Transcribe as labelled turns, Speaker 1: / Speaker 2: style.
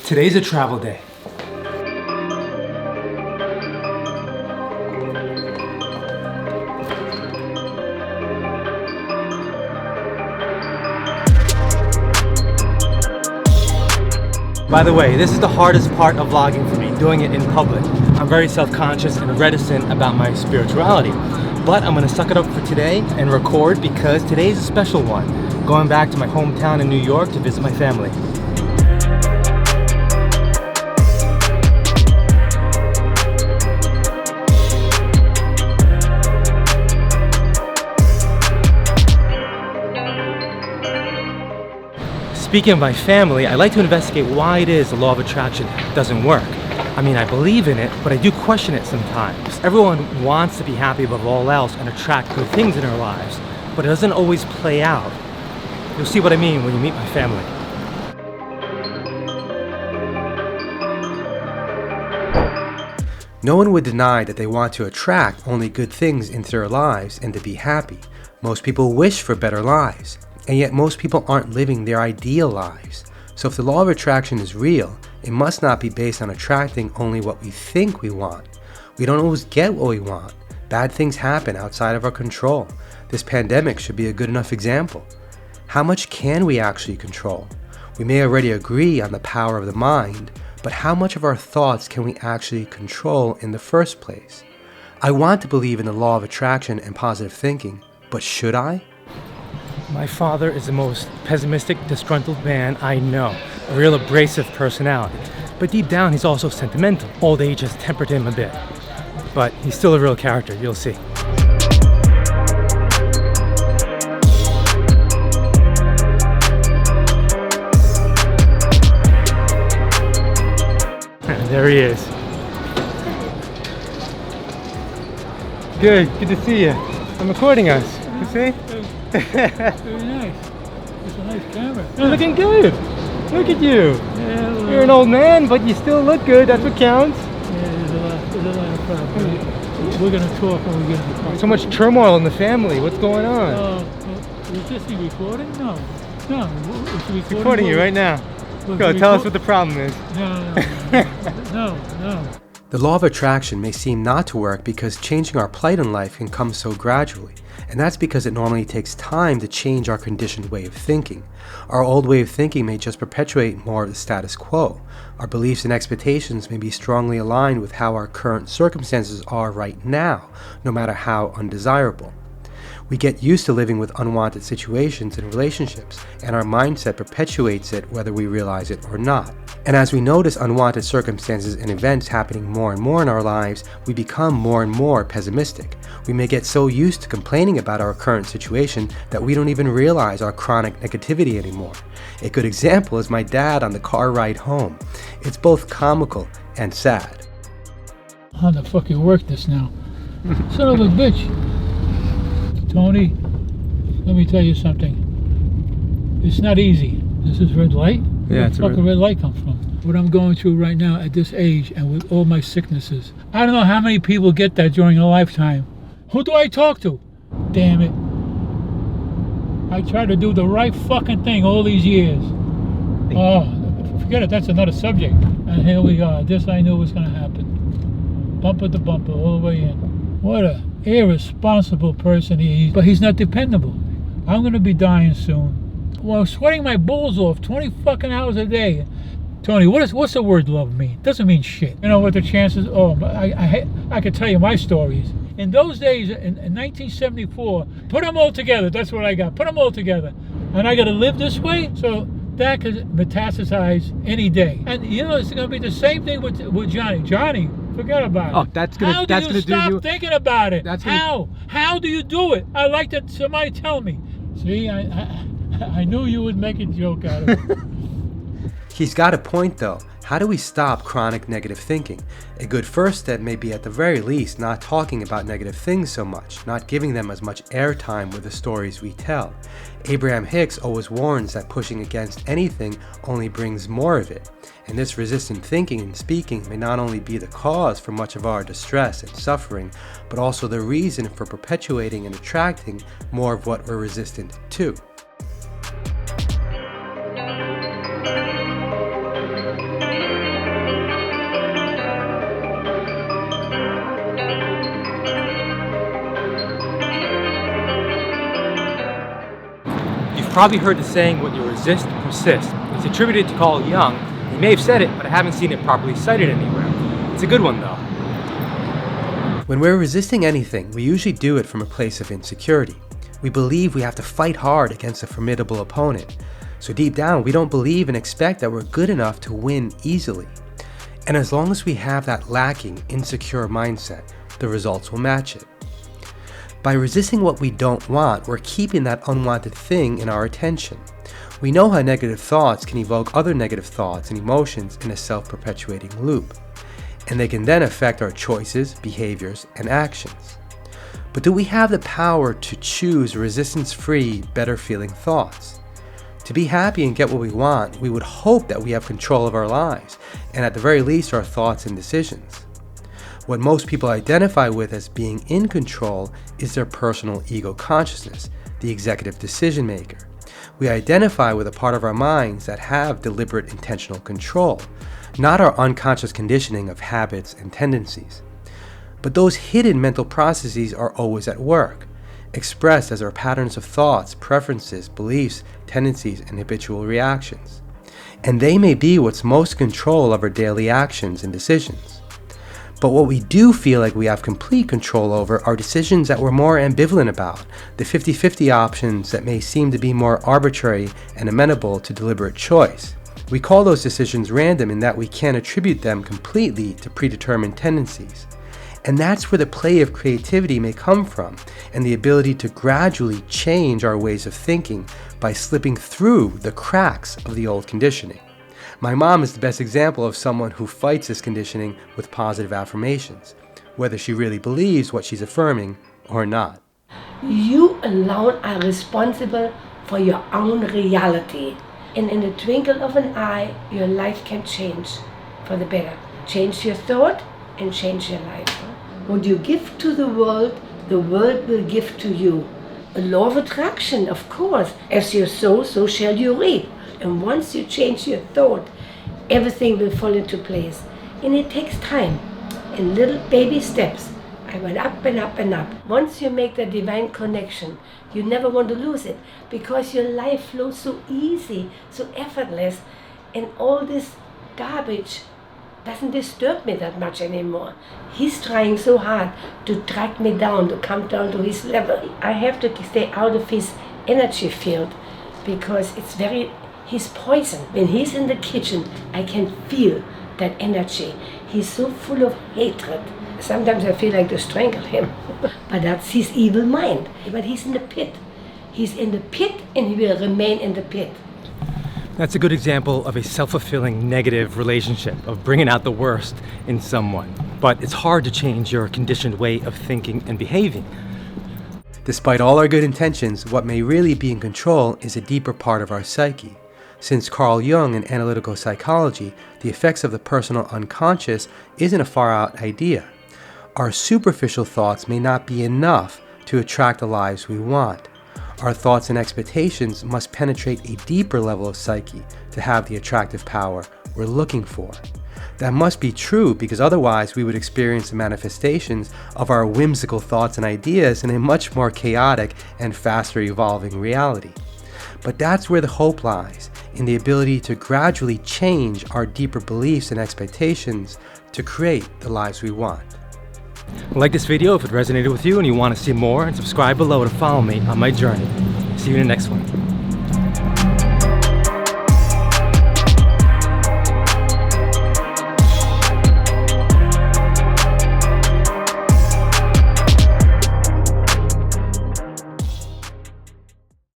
Speaker 1: Today's a travel day. By the way, this is the hardest part of vlogging for me, doing it in public. I'm very self-conscious and reticent about my spirituality. But I'm gonna suck it up for today and record because today's a special one. Going back to my hometown in New York to visit my family. Speaking of my family, I like to investigate why it is the law of attraction doesn't work. I mean, I believe in it, but I do question it sometimes. Everyone wants to be happy above all else and attract good things in their lives, but it doesn't always play out. You'll see what I mean when you meet my family.
Speaker 2: No one would deny that they want to attract only good things into their lives and to be happy. Most people wish for better lives. And yet most people aren't living their ideal lives. So if the law of attraction is real, it must not be based on attracting only what we think we want. We don't always get what we want. Bad things happen outside of our control. This pandemic should be a good enough example. How much can we actually control? We may already agree on the power of the mind, but how much of our thoughts can we actually control in the first place? I want to believe in the law of attraction and positive thinking, but should I?
Speaker 1: My father is the most pessimistic, disgruntled man I know. A real abrasive personality. But deep down, he's also sentimental. Old age has tempered him a bit. But he's still a real character, you'll see. There he is. Good to see you. I'm recording us. You see?
Speaker 3: Very nice. It's a nice camera.
Speaker 1: You're looking good. Look at you.
Speaker 3: Yeah, well,
Speaker 1: You're an old man, but you still look good. That's what counts.
Speaker 3: yeah, there's a lot of problems. We're going to talk when we get in the car.
Speaker 1: So much turmoil in the family. What's going on?
Speaker 3: Is this thing recording? No. No. It's
Speaker 1: Recording you right now. Go, tell us what the problem is.
Speaker 3: No.
Speaker 2: The law of attraction may seem not to work because changing our plight in life can come so gradually. And that's because it normally takes time to change our conditioned way of thinking. Our old way of thinking may just perpetuate more of the status quo. Our beliefs and expectations may be strongly aligned with how our current circumstances are right now, no matter how undesirable. We get used to living with unwanted situations and relationships, and our mindset perpetuates it whether we realize it or not. And as we notice unwanted circumstances and events happening more and more in our lives, we become more and more pessimistic. We may get so used to complaining about our current situation that we don't even realize our chronic negativity anymore. A good example is my dad on the car ride home. It's both comical and sad.
Speaker 3: How the fuck you work this now? Son of a bitch. Tony, let me tell you something. It's not easy. This is red light?
Speaker 1: Yeah, it's
Speaker 3: where the fuck red light come from? What I'm going through right now at this age and with all my sicknesses. I don't know how many people get that during a lifetime. Who do I talk to? Damn it. I tried to do the right fucking thing all these years. Oh, forget it. That's another subject. And here we are. This I knew was going to happen. Bumper to bumper all the way in. What a irresponsible person he is. But he's not dependable. I'm going to be dying soon. Well, sweating my balls off 20 fucking hours a day. Tony, what's the word love mean? Doesn't mean shit. You know what the chances? Oh, I could tell you my stories. In those days, in 1974, put them all together. That's what I got. Put them all together. And I got to live this way? So that could metastasize any day. And you know, it's going to be the same thing with Johnny. Johnny, forget about it.
Speaker 1: Oh, that's gonna do you.
Speaker 3: How do you stop thinking about it? How do you do it? I like that somebody tell me. See, I knew you would make a joke out of it.
Speaker 2: He's got a point though. How do we stop chronic negative thinking? A good first step may be at the very least not talking about negative things so much, not giving them as much airtime with the stories we tell. Abraham-Hicks always warns that pushing against anything only brings more of it. And this resistant thinking and speaking may not only be the cause for much of our distress and suffering, but also the reason for perpetuating and attracting more of what we're resistant to.
Speaker 1: probably heard the saying, what you resist, persist. It's attributed to Carl Jung. He may have said it, but I haven't seen it properly cited anywhere. It's a good one though.
Speaker 2: When we're resisting anything, we usually do it from a place of insecurity. We believe we have to fight hard against a formidable opponent. So deep down, we don't believe and expect that we're good enough to win easily. And as long as we have that lacking, insecure mindset, the results will match it. By resisting what we don't want, we're keeping that unwanted thing in our attention. We know how negative thoughts can evoke other negative thoughts and emotions in a self-perpetuating loop, and they can then affect our choices, behaviors, and actions. But do we have the power to choose resistance-free, better-feeling thoughts? To be happy and get what we want, we would hope that we have control of our lives, and at the very least our thoughts and decisions. What most people identify with as being in control is their personal ego consciousness, the executive decision maker. We identify with a part of our minds that have deliberate intentional control, not our unconscious conditioning of habits and tendencies. But those hidden mental processes are always at work, expressed as our patterns of thoughts, preferences, beliefs, tendencies, and habitual reactions. And they may be what's most control of our daily actions and decisions. But what we do feel like we have complete control over are decisions that we're more ambivalent about, the 50-50 options that may seem to be more arbitrary and amenable to deliberate choice. We call those decisions random in that we can't attribute them completely to predetermined tendencies. And that's where the play of creativity may come from, and the ability to gradually change our ways of thinking by slipping through the cracks of the old conditioning. My mom is the best example of someone who fights this conditioning with positive affirmations, whether she really believes what she's affirming or not.
Speaker 4: You alone are responsible for your own reality. And in the twinkle of an eye, your life can change for the better. Change your thought and change your life. What you give to the world will give to you. A law of attraction, of course. As you sow, so shall you reap. And once you change your thought, everything will fall into place. And it takes time, in little baby steps. I went up and up and up. Once you make the divine connection, you never want to lose it, because your life flows so easy, so effortless, and all this garbage doesn't disturb me that much anymore. He's trying so hard to track me down, to come down to his level. I have to stay out of his energy field, because he's poison. When he's in the kitchen, I can feel that energy. He's so full of hatred. Sometimes I feel like to strangle him, but that's his evil mind. But he's in the pit. He's in the pit, and he will remain in the pit.
Speaker 1: That's a good example of a self-fulfilling negative relationship, of bringing out the worst in someone. But it's hard to change your conditioned way of thinking and behaving.
Speaker 2: Despite all our good intentions, what may really be in control is a deeper part of our psyche. Since Carl Jung and analytical psychology, the effects of the personal unconscious isn't a far-out idea. Our superficial thoughts may not be enough to attract the lives we want. Our thoughts and expectations must penetrate a deeper level of psyche to have the attractive power we're looking for. That must be true, because otherwise we would experience the manifestations of our whimsical thoughts and ideas in a much more chaotic and faster evolving reality. But that's where the hope lies, in the ability to gradually change our deeper beliefs and expectations to create the lives we want.
Speaker 1: Like this video if it resonated with you and you want to see more, and subscribe below to follow me on my journey. See you in the next one.